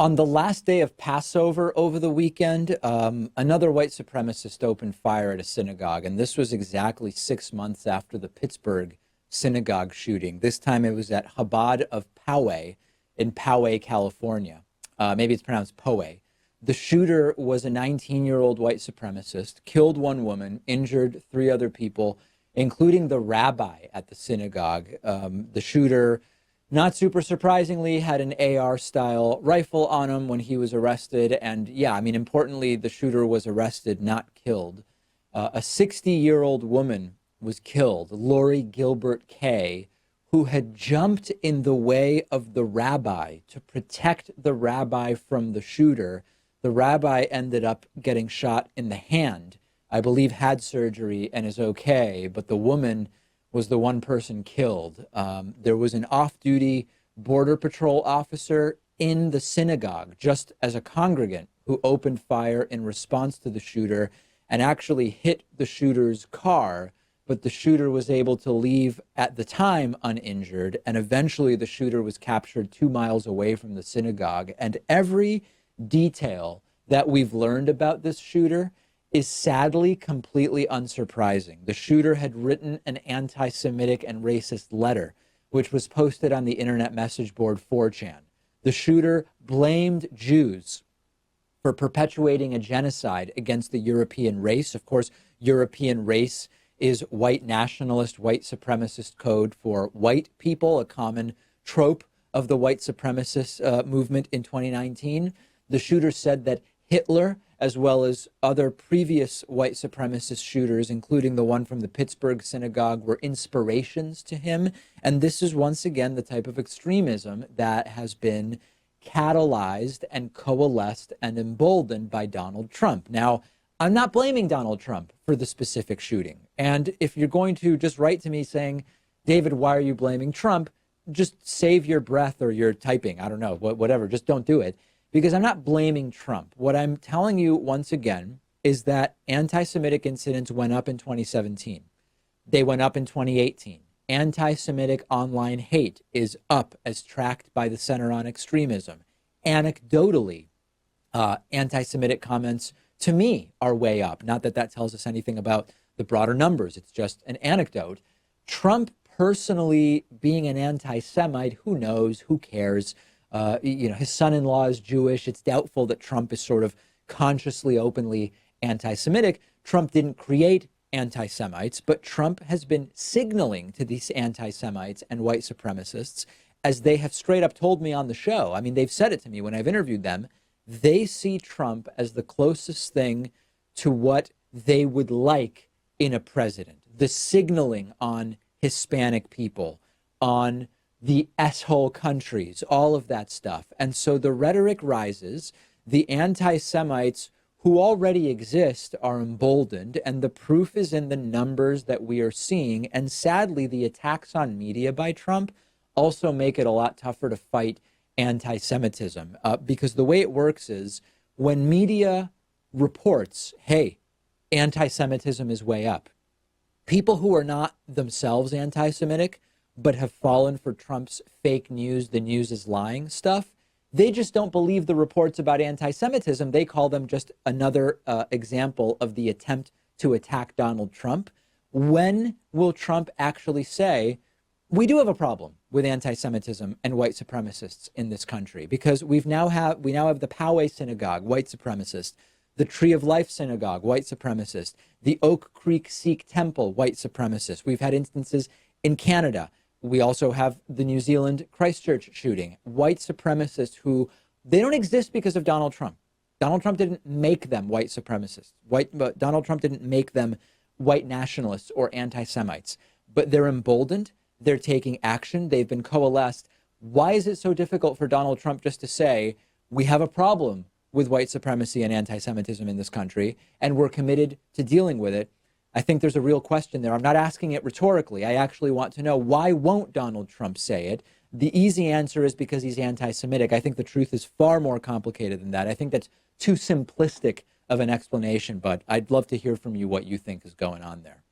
On the last day of Passover over the weekend, another white supremacist opened fire at a synagogue, and this was exactly 6 months after the Pittsburgh synagogue shooting. This time it was at Chabad of Poway in Poway, California. Maybe it's pronounced Poway. The shooter was a 19-year-old white supremacist, killed one woman, injured three other people, including the rabbi at the synagogue. The shooter, not super surprisingly, had an AR-style rifle on him when he was arrested. And yeah, I mean, importantly, the shooter was arrested, not killed. A 60-year-old woman was killed, Lori Gilbert Kay, who had jumped in the way of the rabbi to protect the rabbi from the shooter. The rabbi ended up getting shot in the hand, I believe had surgery and is okay, but the woman was the one person killed. There was an off-duty Border Patrol officer in the synagogue, just as a congregant, who opened fire in response to the shooter and actually hit the shooter's car, but the shooter was able to leave at the time uninjured, and eventually the shooter was captured 2 miles away from the synagogue. And every detail that we've learned about this shooter is sadly completely unsurprising. The shooter had written an anti-Semitic and racist letter, which was posted on the internet message board 4chan. The shooter blamed Jews for perpetuating a genocide against the European race. Of course, European race is white nationalist, white supremacist code for white people, a common trope of the white supremacist movement in 2019. The shooter said that Hitler, as well as other previous white supremacist shooters, including the one from the Pittsburgh synagogue, were inspirations to him. And this is once again the type of extremism that has been catalyzed and coalesced and emboldened by Donald Trump. Now, I'm not blaming Donald Trump for the specific shooting. And if you're going to just write to me saying, David, why are you blaming Trump? Just save your breath or your typing. I don't know, whatever. Just don't do it. Because I'm not blaming Trump. What I'm telling you once again is that anti-Semitic incidents went up in 2017. They went up in 2018. Anti-Semitic online hate is up as tracked by the Center on Extremism. Anecdotally, anti-Semitic comments to me are way up. Not that that tells us anything about the broader numbers. It's just an anecdote. Trump personally being an anti-Semite, who knows, who cares? His son-in-law is Jewish. It's doubtful that Trump is sort of consciously, openly anti-Semitic. Trump didn't create anti-Semites, but Trump has been signaling to these anti-Semites and white supremacists, as they have straight up told me on the show. I mean, they've said it to me when I've interviewed them. They see Trump as the closest thing to what they would like in a president. The signaling on Hispanic people, on the S-hole countries, all of that stuff. And so the rhetoric rises. The anti-Semites who already exist are emboldened, and the proof is in the numbers that we are seeing. And sadly, the attacks on media by Trump also make it a lot tougher to fight anti-Semitism, because the way it works is when media reports, hey, anti-Semitism is way up, people who are not themselves anti-Semitic but have fallen for Trump's fake news, the news is lying stuff, they just don't believe the reports about anti-Semitism. They call them just another example of the attempt to attack Donald Trump. When will Trump actually say, we do have a problem with anti-Semitism and white supremacists in this country? Because we now have the Poway Synagogue, white supremacist, the Tree of Life Synagogue, white supremacist, the Oak Creek Sikh Temple, white supremacist. We've had instances in Canada. We also have the New Zealand Christchurch shooting, white supremacists who, they don't exist because of Donald Trump. Donald Trump didn't make them white supremacists. Donald Trump didn't make them white nationalists or anti-Semites, but they're emboldened. They're taking action. They've been coalesced. Why is it so difficult for Donald Trump just to say, we have a problem with white supremacy and anti-Semitism in this country, and we're committed to dealing with it? I think there's a real question there. I'm not asking it rhetorically. I actually want to know, why won't Donald Trump say it? The easy answer is because he's anti-Semitic. I think the truth is far more complicated than that. I think that's too simplistic of an explanation, but I'd love to hear from you what you think is going on there.